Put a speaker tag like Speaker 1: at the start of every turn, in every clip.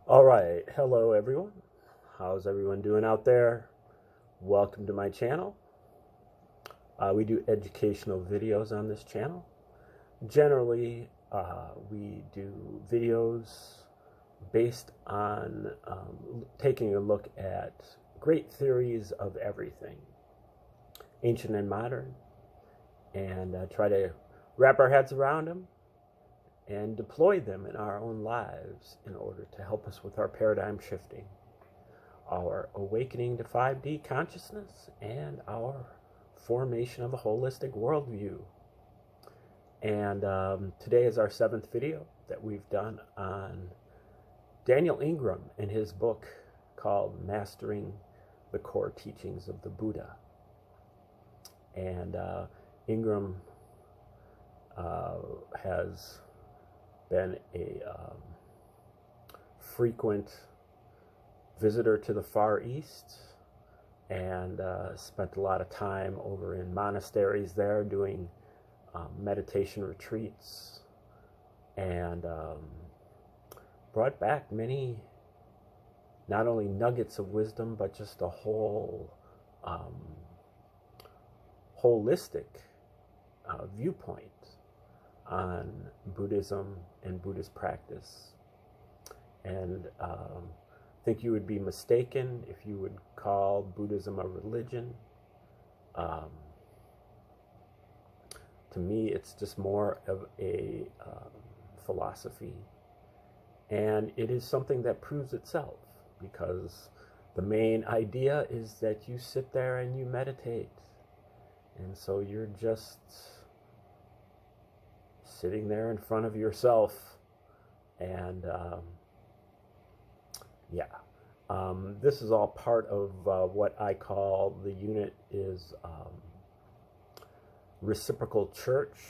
Speaker 1: All right, hello everyone. How's everyone doing out there? Welcome to my channel. We do educational videos on this channel. Generally, we do videos based on taking a look at great theories of everything, ancient and modern, and try to wrap our heads around them and deploy them in our own lives in order to help us with our paradigm shifting, our awakening to 5D consciousness, and our formation of a holistic worldview. And today is our 7th video that we've done on Daniel Ingram and his book called Mastering the Core Teachings of the Buddha. And Ingram has been a frequent visitor to the Far East and spent a lot of time over in monasteries there doing meditation retreats, and brought back many, not only nuggets of wisdom, but just a whole holistic viewpoint on Buddhism and Buddhist practice. And I think you would be mistaken if you would call Buddhism a religion. To me, it's just more of a philosophy. And it is something that proves itself, because the main idea is that you sit there and you meditate. And so you're just sitting there in front of yourself, and this is all part of what I call the unit is Reciprocal Church,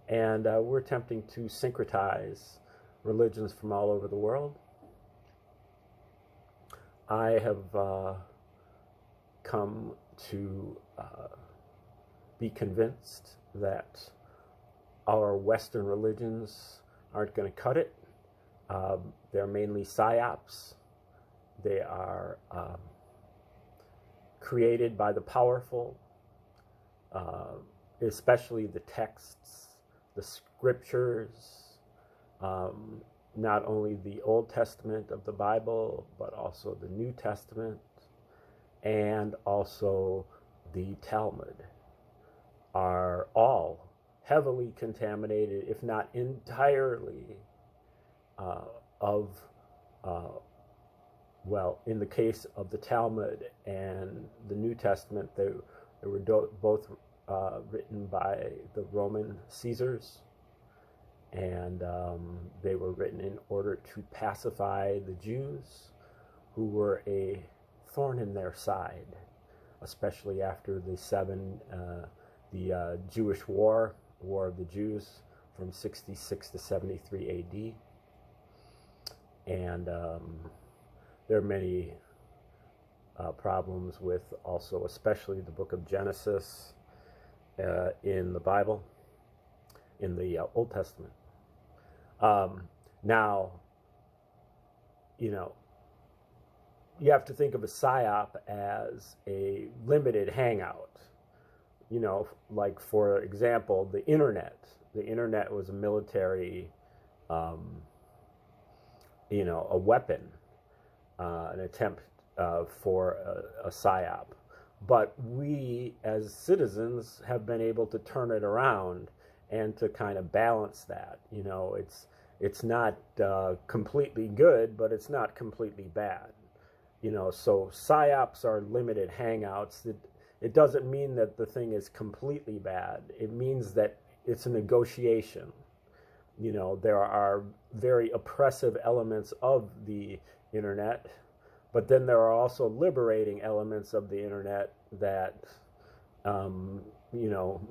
Speaker 1: and we're attempting to syncretize religions from all over the world. I have come to be convinced that our Western religions aren't going to cut it. They're mainly psyops. They are created by the powerful, especially the texts, the scriptures, not only the Old Testament of the Bible, but also the New Testament, and also the Talmud, are all heavily contaminated, if not entirely, well, in the case of the Talmud and the New Testament, they were both written by the Roman Caesars, and they were written in order to pacify the Jews, who were a thorn in their side, especially after the Jewish War of the Jews from 66 to 73 AD. And there are many problems with also, especially the book of Genesis in the Bible, in the Old Testament. Now, you have to think of a psyop as a limited hangout. Like, for example, the internet. The internet was a military, a weapon, an attempt for a psyop. But we, as citizens, have been able to turn it around and to kind of balance that. It's not completely good, but it's not completely bad. So psyops are limited hangouts. It doesn't mean that the thing is completely bad. It means that it's a negotiation. There are very oppressive elements of the internet, but then there are also liberating elements of the internet that,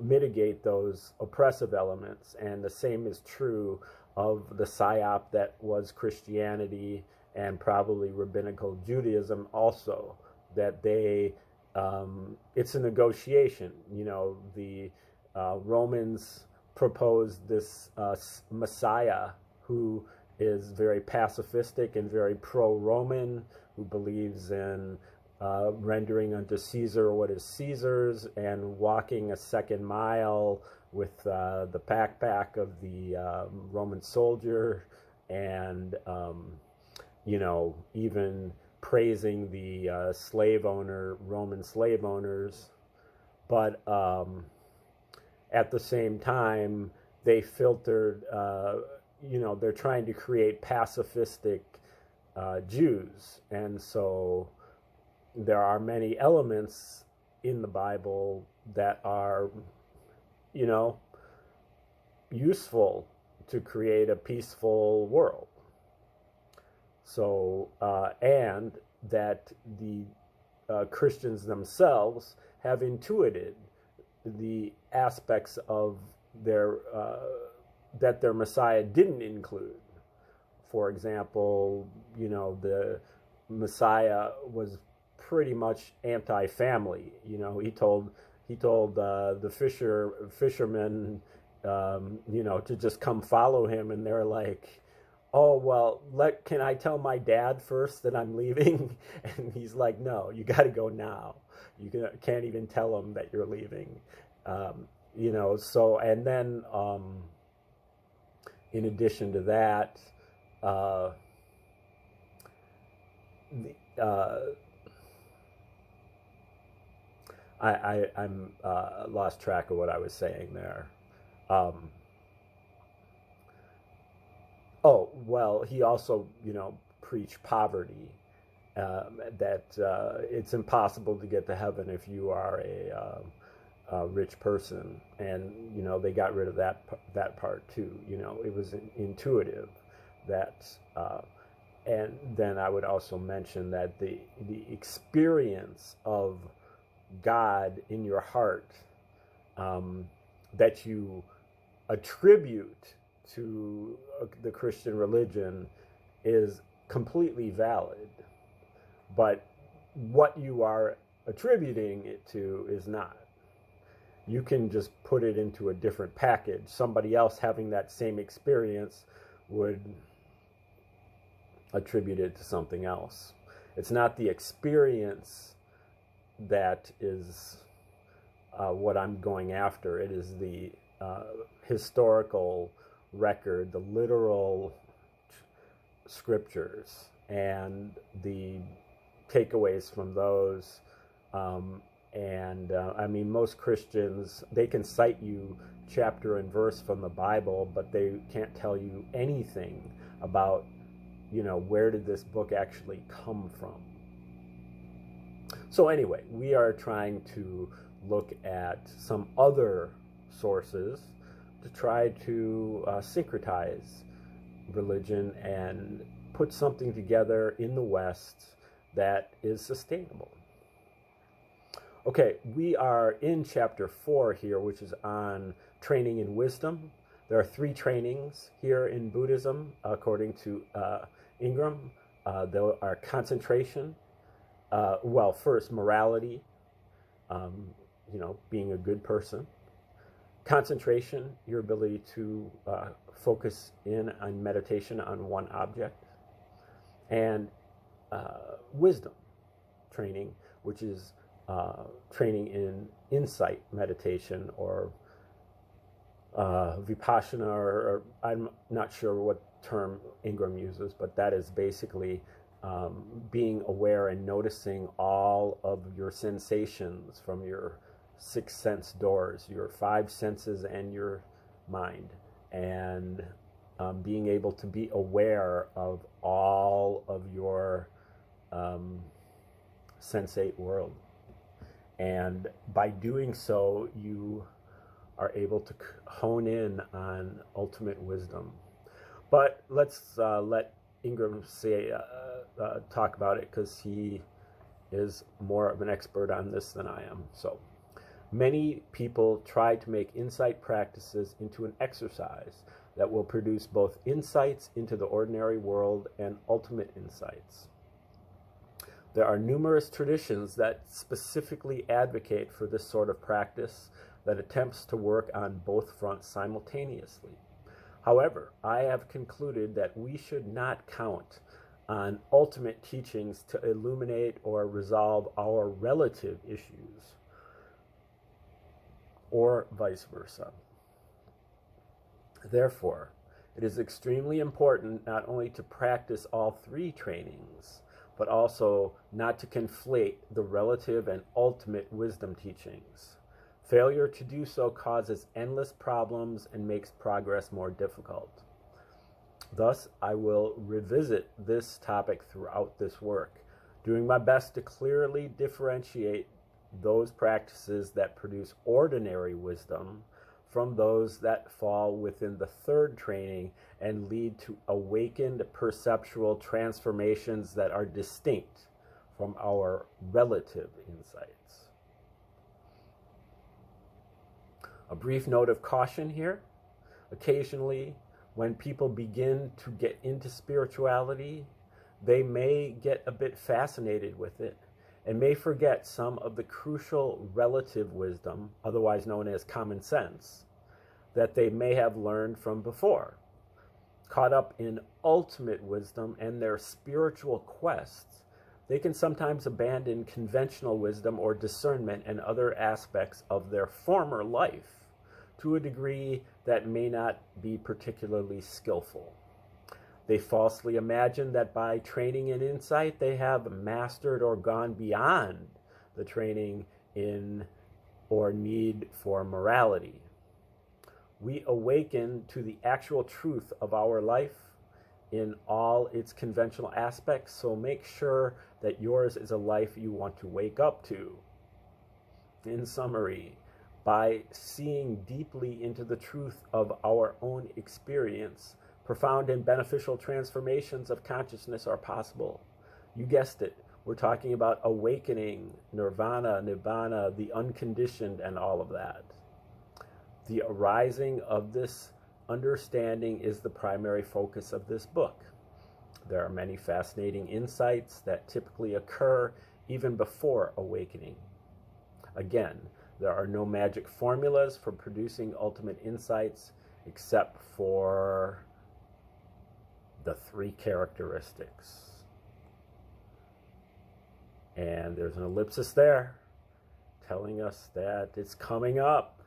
Speaker 1: mitigate those oppressive elements. And the same is true of the psyop that was Christianity and probably rabbinical Judaism also, that they, it's a negotiation. The Romans proposed this Messiah who is very pacifistic and very pro-Roman, who believes in rendering unto Caesar what is Caesar's, and walking a second mile with the backpack of the Roman soldier, and even praising the Roman slave owners. But at the same time, they filtered, they're trying to create pacifistic Jews. And so there are many elements in the Bible that are, useful to create a peaceful world. So, and that the Christians themselves have intuited the aspects of their that their Messiah didn't include. For example, the Messiah was pretty much anti-family. He told the fishermen, to just come follow him, and they're like, "Oh, well, can I tell my dad first that I'm leaving?" And he's like, "No, you got to go now. You can't even tell him that you're leaving." So, and then in addition to that, I'm lost track of what I was saying there. Oh, well, he also, preached poverty, that it's impossible to get to heaven if you are a rich person. And, they got rid of that part too. It was intuitive that, and then I would also mention that the experience of God in your heart, that you attribute to the Christian religion, is completely valid, but what you are attributing it to is not. You can just put it into a different package. Somebody else having that same experience would attribute it to something else. It's not the experience that is what I'm going after. It is the historical record, the literal scriptures, and the takeaways from those. Most Christians, they can cite you chapter and verse from the Bible, but they can't tell you anything about, where did this book actually come from. So anyway, we are trying to look at some other sources to try to syncretize religion and put something together in the West that is sustainable. Okay, we are in chapter 4 here, which is on training in wisdom. There are 3 trainings here in Buddhism, according to Ingram. There are concentration, first morality, being a good person. Concentration, your ability to focus in on meditation on one object. And wisdom training, which is training in insight meditation, or vipassana, or I'm not sure what term Ingram uses, but that is basically being aware and noticing all of your sensations from your 6 sense doors, your 5 senses and your mind, and being able to be aware of all of your sensate world. And by doing so, you are able to hone in on ultimate wisdom. But let's let Ingram talk about it, because he is more of an expert on this than I am. So, many people try to make insight practices into an exercise that will produce both insights into the ordinary world and ultimate insights. There are numerous traditions that specifically advocate for this sort of practice that attempts to work on both fronts simultaneously. However, I have concluded that we should not count on ultimate teachings to illuminate or resolve our relative issues, or vice versa. Therefore, it is extremely important not only to practice all three trainings, but also not to conflate the relative and ultimate wisdom teachings. Failure to do so causes endless problems and makes progress more difficult. Thus, I will revisit this topic throughout this work, doing my best to clearly differentiate those practices that produce ordinary wisdom from those that fall within the third training and lead to awakened perceptual transformations that are distinct from our relative insights. A brief note of caution here. Occasionally, when people begin to get into spirituality, they may get a bit fascinated with it and may forget some of the crucial relative wisdom, otherwise known as common sense, that they may have learned from before. Caught up in ultimate wisdom and their spiritual quests, they can sometimes abandon conventional wisdom or discernment and other aspects of their former life to a degree that may not be particularly skillful. They falsely imagine that by training in insight, they have mastered or gone beyond the training in or need for morality. We awaken to the actual truth of our life in all its conventional aspects, so make sure that yours is a life you want to wake up to. In summary, by seeing deeply into the truth of our own experience, profound and beneficial transformations of consciousness are possible. You guessed it, we're talking about awakening, nirvana, nibbana, the unconditioned, and all of that. The arising of this understanding is the primary focus of this book. There are many fascinating insights that typically occur even before awakening. Again, there are no magic formulas for producing ultimate insights except for the three characteristics. And there's an ellipsis there telling us that it's coming up.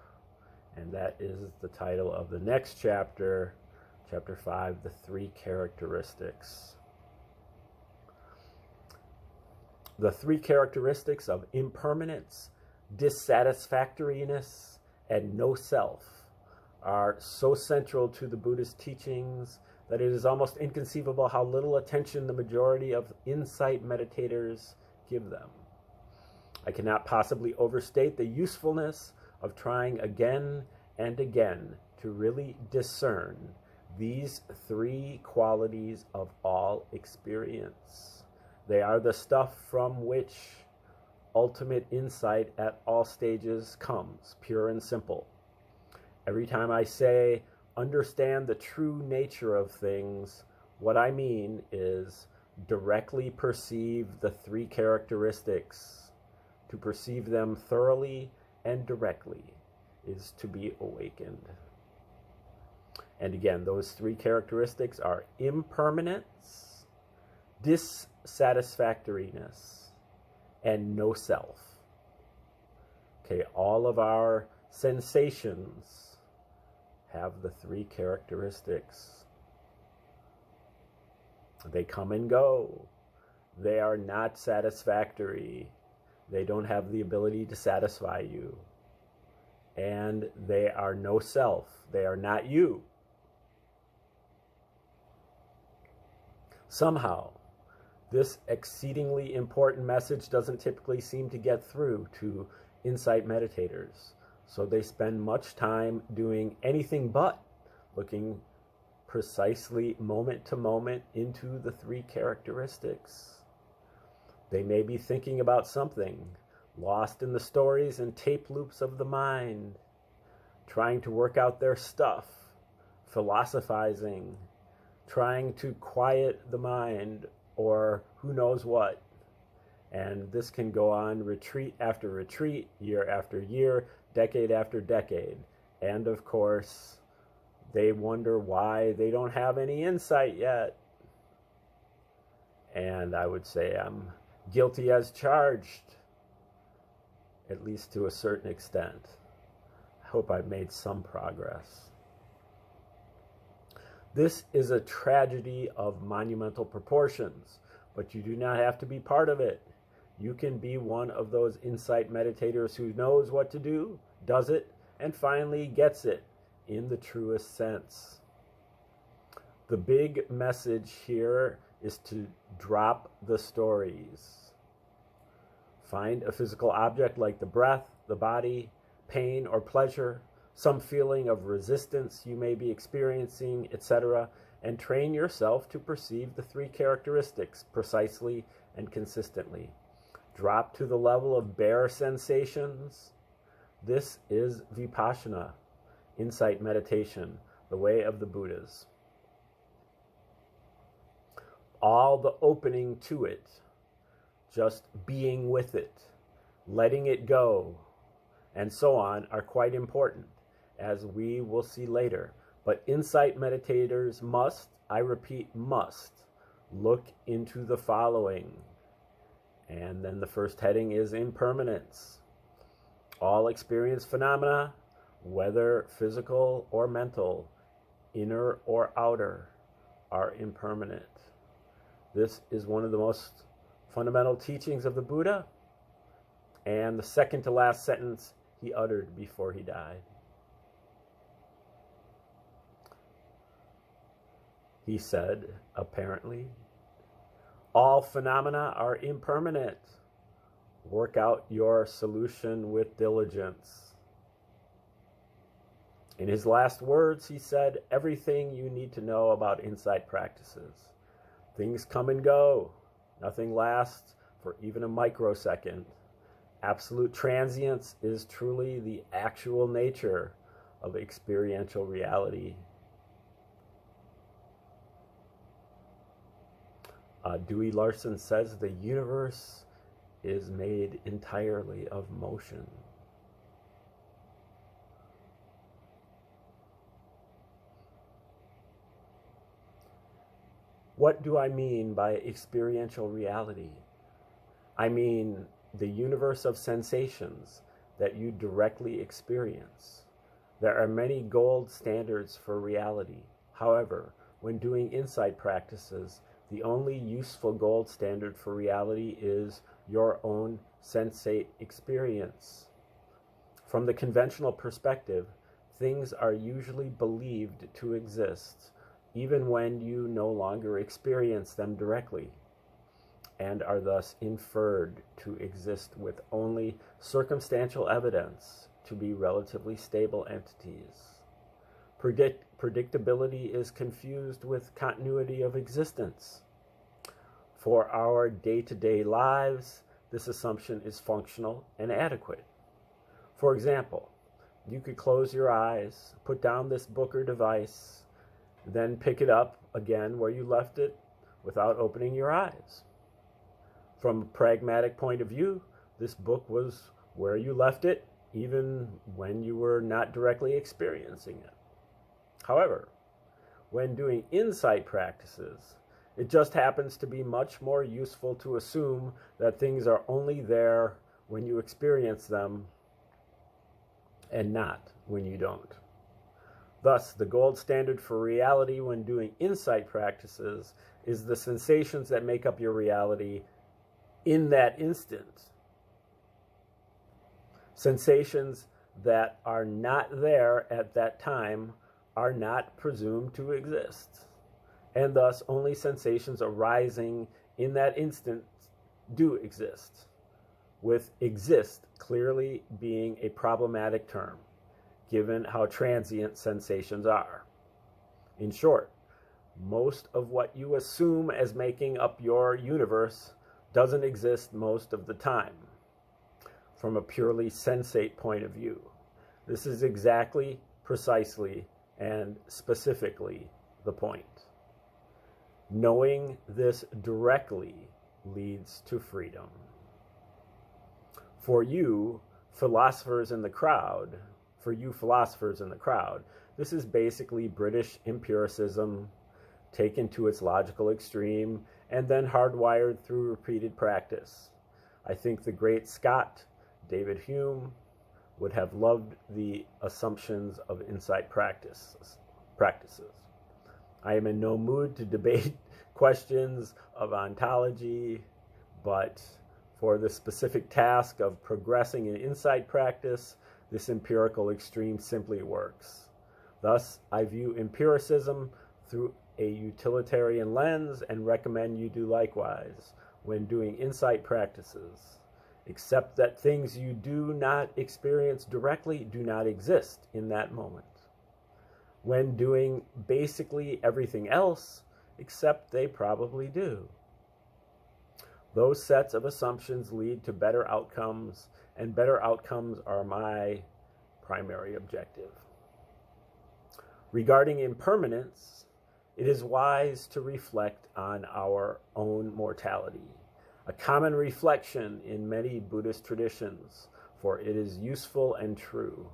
Speaker 1: And that is the title of the next chapter, chapter 5, the three characteristics. The three characteristics of impermanence, dissatisfactoriness, and no self are so central to the Buddhist teachings that it is almost inconceivable how little attention the majority of insight meditators give them. I cannot possibly overstate the usefulness of trying again and again to really discern these three qualities of all experience. They are the stuff from which ultimate insight at all stages comes, pure and simple. Every time I say, understand the true nature of things, what I mean is directly perceive the three characteristics. To perceive them thoroughly and directly is to be awakened. And again, those three characteristics are impermanence, dissatisfactoriness, and no self. Okay, all of our sensations have the three characteristics. They come and go. They are not satisfactory. They don't have the ability to satisfy you. And they are no self. They are not you. Somehow, this exceedingly important message doesn't typically seem to get through to insight meditators. So they spend much time doing anything but looking precisely moment to moment into the three characteristics. They may be thinking about something, lost in the stories and tape loops of the mind, trying to work out their stuff, philosophizing, trying to quiet the mind, or who knows what. And this can go on retreat after retreat, year after year, decade after decade. And of course, They wonder why they don't have any insight yet. And I would say I'm guilty as charged, at least to a certain extent. I hope I've made some progress. This is a tragedy of monumental proportions, but you do not have to be part of it. You can be one of those insight meditators who knows what to do, does it, and finally gets it in the truest sense. The big message here is to drop the stories. Find a physical object like the breath, the body, pain or pleasure, some feeling of resistance you may be experiencing, etc., and train yourself to perceive the three characteristics precisely and consistently. Drop to the level of bare sensations. This is Vipassana, insight meditation, the way of the Buddhas. All the opening to it, just being with it, letting it go, and so on are quite important, as we will see later. But insight meditators must, I repeat, must, look into the following. And then the first heading is impermanence. All experienced phenomena, whether physical or mental, inner or outer, are impermanent. This is one of the most fundamental teachings of the Buddha, and the second to last sentence he uttered before he died. He said, apparently, all phenomena are impermanent. Work out your solution with diligence. In his last words, he said everything you need to know about insight practices. Things come and go. Nothing lasts for even a microsecond. Absolute transience is truly the actual nature of experiential reality. Dewey Larson says the universe is made entirely of motion. What do I mean by experiential reality? I mean the universe of sensations that you directly experience. There are many gold standards for reality. However, when doing insight practices, the only useful gold standard for reality is your own sensate experience. From the conventional perspective, things are usually believed to exist, even when you no longer experience them directly, and are thus inferred to exist with only circumstantial evidence to be relatively stable entities. Predictability is confused with continuity of existence. For our day-to-day lives, this assumption is functional and adequate. For example, you could close your eyes, put down this book or device, then pick it up again where you left it without opening your eyes. From a pragmatic point of view, this book was where you left it, even when you were not directly experiencing it. However, when doing insight practices, it just happens to be much more useful to assume that things are only there when you experience them and not when you don't. Thus, the gold standard for reality when doing insight practices is the sensations that make up your reality in that instant. Sensations that are not there at that time are not presumed to exist, and thus only sensations arising in that instant do exist, with exist clearly being a problematic term, given how transient sensations are. In short, most of what you assume as making up your universe doesn't exist most of the time, from a purely sensate point of view. This is exactly, precisely, and specifically the point. Knowing this directly leads to freedom. For you philosophers in the crowd, This is basically British empiricism taken to its logical extreme and then hardwired through repeated practice. I think the great Scot, David Hume, would have loved the assumptions of insight practices. I am in no mood to debate questions of ontology, but for the specific task of progressing in insight practice, this empirical extreme simply works. Thus, I view empiricism through a utilitarian lens and recommend you do likewise when doing insight practices, except that things you do not experience directly do not exist in that moment. When doing basically everything else, except they probably do. Those sets of assumptions lead to better outcomes, and better outcomes are my primary objective. Regarding impermanence, it is wise to reflect on our own mortality, a common reflection in many Buddhist traditions, for it is useful and true.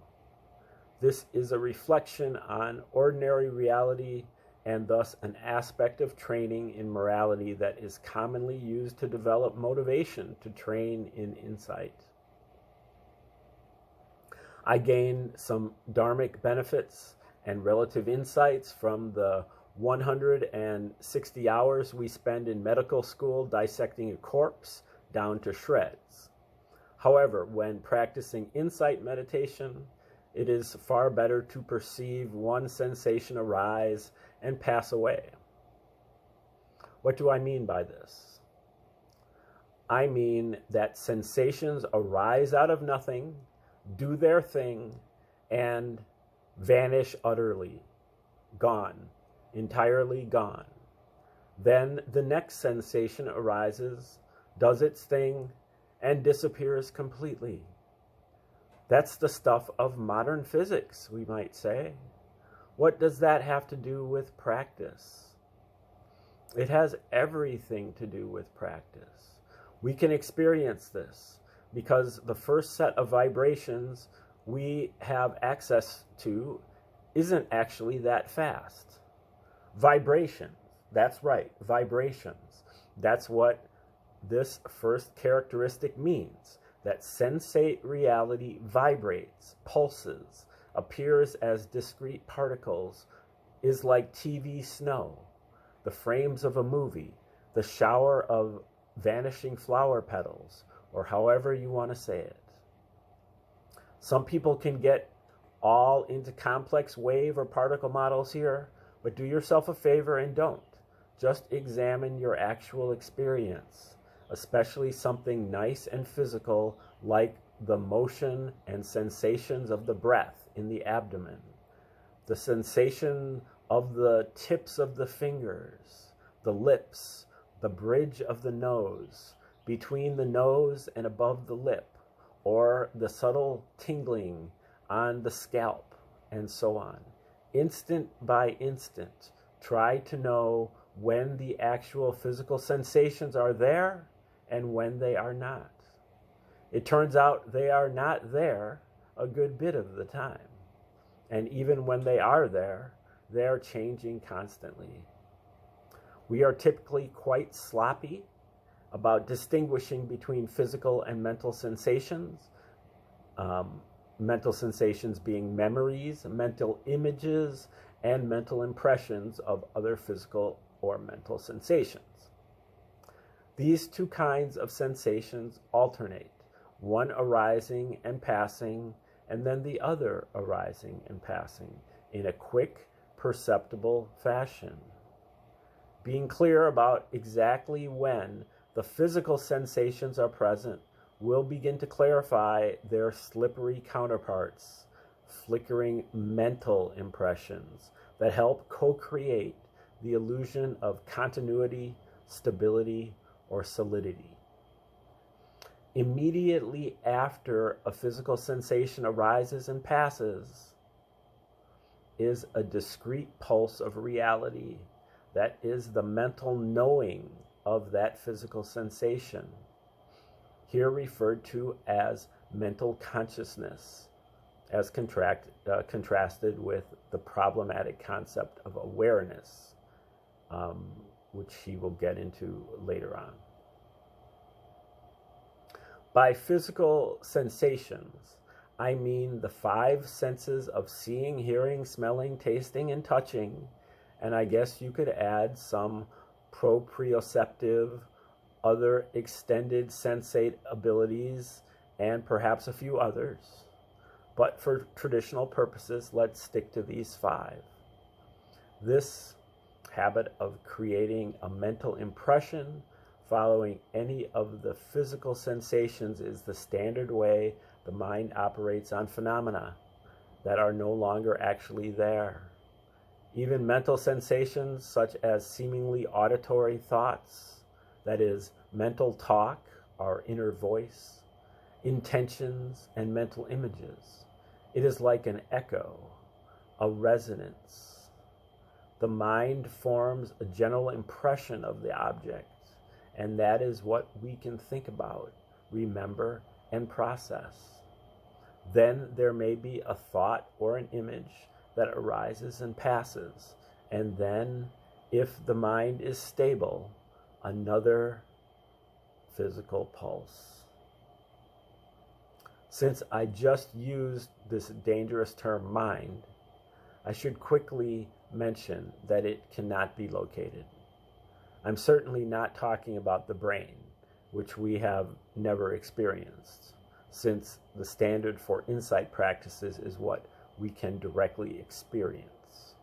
Speaker 1: This is a reflection on ordinary reality and thus an aspect of training in morality that is commonly used to develop motivation to train in insight. I gained some dharmic benefits and relative insights from the 160 hours we spend in medical school dissecting a corpse down to shreds. However, when practicing insight meditation, it is far better to perceive one sensation arise and pass away. What do I mean by this? I mean that sensations arise out of nothing, do their thing, and vanish utterly, gone, entirely gone. Then the next sensation arises, does its thing, and disappears completely. That's the stuff of modern physics, we might say. What does that have to do with practice? It has everything to do with practice. We can experience this because the first set of vibrations we have access to isn't actually that fast. Vibrations, that's right, vibrations. That's what this first characteristic means, that sensate reality vibrates, pulses, appears as discrete particles, is like TV snow, the frames of a movie, the shower of vanishing flower petals, or however you want to say it. Some people can get all into complex wave or particle models here, but do yourself a favor and don't. Just examine your actual experience, especially something nice and physical like the motion and sensations of the breath in the abdomen, the sensation of the tips of the fingers, the lips, the bridge of the nose, between the nose and above the lip, or the subtle tingling on the scalp, and so on. Instant by instant, try to know when the actual physical sensations are there and when they are not. It turns out they are not there a good bit of the time. And even when they are there, they are changing constantly. We are typically quite sloppy about distinguishing between physical and mental sensations. Mental sensations being memories, mental images, and mental impressions of other physical or mental sensations. These two kinds of sensations alternate, one arising and passing, and then the other arising and passing in a quick, perceptible fashion. Being clear about exactly when the physical sensations are present will begin to clarify their slippery counterparts, flickering mental impressions that help co-create the illusion of continuity, stability, or solidity. Immediately after a physical sensation arises and passes is a discrete pulse of reality that is the mental knowing of that physical sensation, here referred to as mental consciousness, as contrasted with the problematic concept of awareness, which he will get into later on. By physical sensations, I mean the 5 senses of seeing, hearing, smelling, tasting, and touching, and I guess you could add some proprioceptive, other extended sensate abilities, and perhaps a few others. But for traditional purposes, let's stick to these 5. This habit of creating a mental impression following any of the physical sensations is the standard way the mind operates on phenomena that are no longer actually there. Even mental sensations such as seemingly auditory thoughts, that is, mental talk, our inner voice, intentions, and mental images. It is like an echo, a resonance. The mind forms a general impression of the object, and that is what we can think about, remember, and process. Then there may be a thought or an image that arises and passes, and then, if the mind is stable, another physical pulse. Since I just used this dangerous term mind, I should quickly mention that it cannot be located. I'm certainly not talking about the brain, which we have never experienced, since the standard for insight practices is what we can directly experience.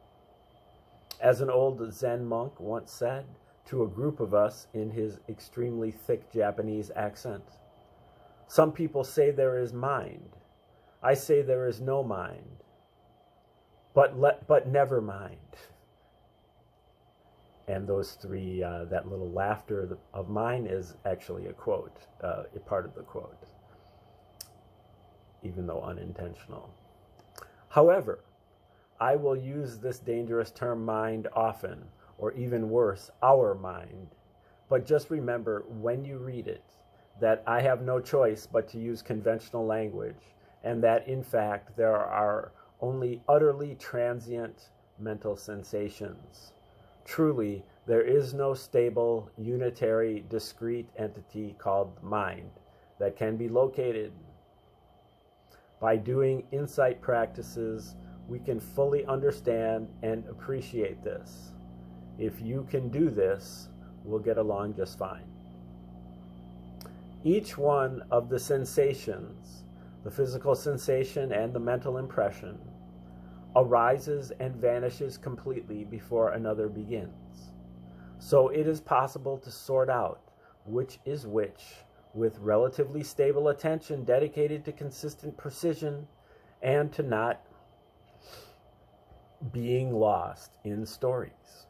Speaker 1: As an old Zen monk once said to a group of us in his extremely thick Japanese accent, "Some people say there is mind. I say there is no mind. But never mind." And those 3, that little laughter of mine is actually a quote, a part of the quote, even though unintentional. However, I will use this dangerous term mind often, or even worse, our mind. But just remember, when you read it, that I have no choice but to use conventional language, and that in fact there are only utterly transient mental sensations. Truly, there is no stable, unitary, discrete entity called mind that can be located. By doing insight practices, we can fully understand and appreciate this. If you can do this, we'll get along just fine. Each one of the sensations, the physical sensation and the mental impression, arises and vanishes completely before another begins. So it is possible to sort out which is which with relatively stable attention dedicated to consistent precision and to not being lost in stories.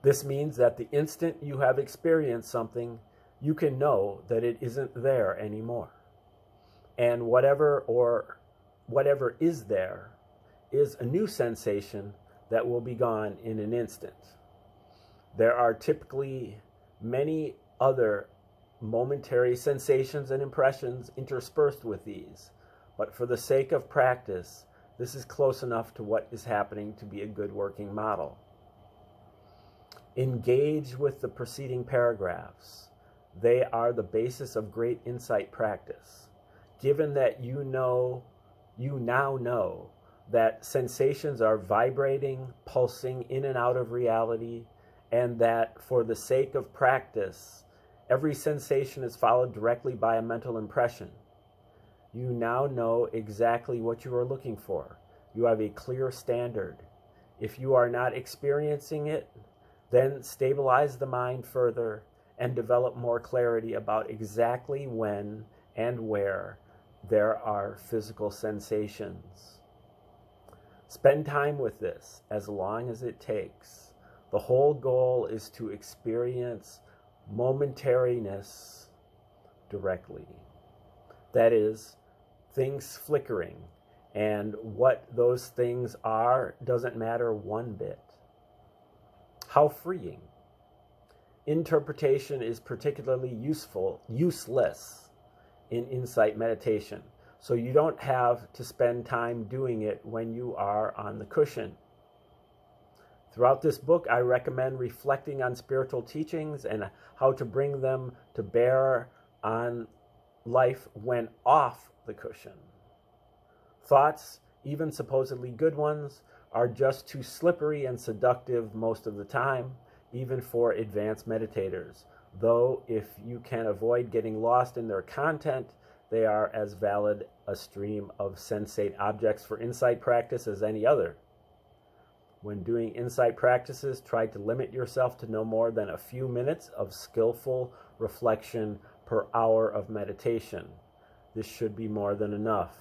Speaker 1: This means that the instant you have experienced something, you can know that it isn't there anymore. And whatever is there is a new sensation that will be gone in an instant. There are typically many other momentary sensations and impressions interspersed with these, but for the sake of practice, this is close enough to what is happening to be a good working model. Engage with the preceding paragraphs. They are the basis of great insight practice. Given that you now know that sensations are vibrating, pulsing in and out of reality, and that for the sake of practice, every sensation is followed directly by a mental impression. You now know exactly what you are looking for. You have a clear standard. If you are not experiencing it, then stabilize the mind further and develop more clarity about exactly when and where there are physical sensations. Spend time with this as long as it takes. The whole goal is to experience momentariness directly. That is, things flickering, and what those things are doesn't matter one bit. How freeing. Interpretation is particularly useless in insight meditation, so you don't have to spend time doing it when you are on the cushion. Throughout this book, I recommend reflecting on spiritual teachings and how to bring them to bear on life when off the cushion. Thoughts, even supposedly good ones, are just too slippery and seductive most of the time, even for advanced meditators. Though if you can avoid getting lost in their content, they are as valid a stream of sensate objects for insight practice as any other. When doing insight practices, try to limit yourself to no more than a few minutes of skillful reflection per hour of meditation. This should be more than enough.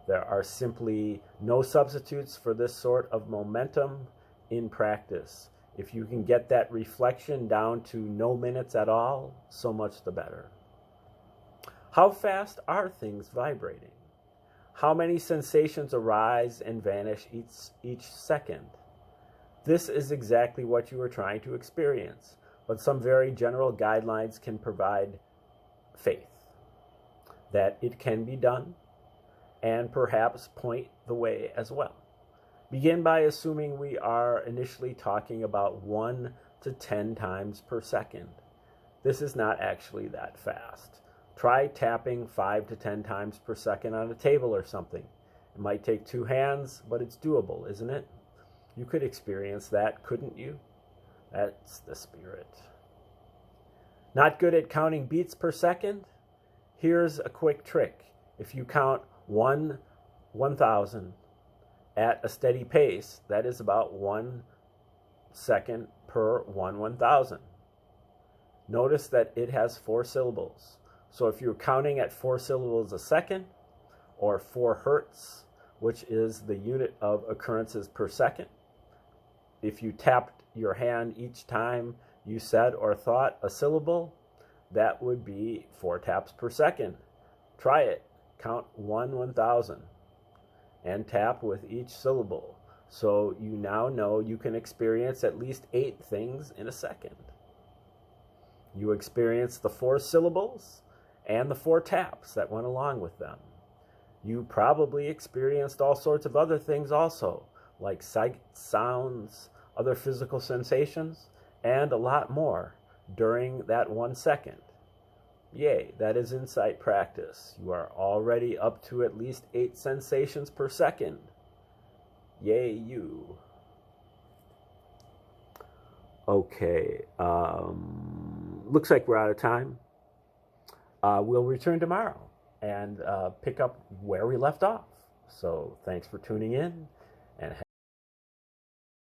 Speaker 1: There are simply no substitutes for this sort of momentum in practice. If you can get that reflection down to no minutes at all, so much the better. How fast are things vibrating? How many sensations arise and vanish each second? This is exactly what you are trying to experience, but some very general guidelines can provide faith that it can be done and perhaps point the way as well. Begin by assuming we are initially talking about 1 to 10 times per second. This is not actually that fast. Try tapping 5 to 10 times per second on a table or something. It might take 2 hands, but it's doable, isn't it? You could experience that, couldn't you? That's the spirit. Not good at counting beats per second? Here's a quick trick. If you count 1,000 at a steady pace, that is about 1 second per 1,000. Notice that it has 4 syllables. So if you're counting at 4 syllables a second, or 4 hertz, which is the unit of occurrences per second, if you tapped your hand each time you said or thought a syllable, that would be 4 taps per second. Try it. Count 1,000 and tap with each syllable. So you now know you can experience at least 8 things in a second. You experience the 4 syllables and the 4 taps that went along with them. You probably experienced all sorts of other things also, like sight, sounds, other physical sensations, and a lot more during that 1 second. Yay, that is insight practice. You are already up to at least 8 sensations per second. Yay, you. Okay, looks like we're out of time. We'll return tomorrow and pick up where we left off. So thanks for tuning in,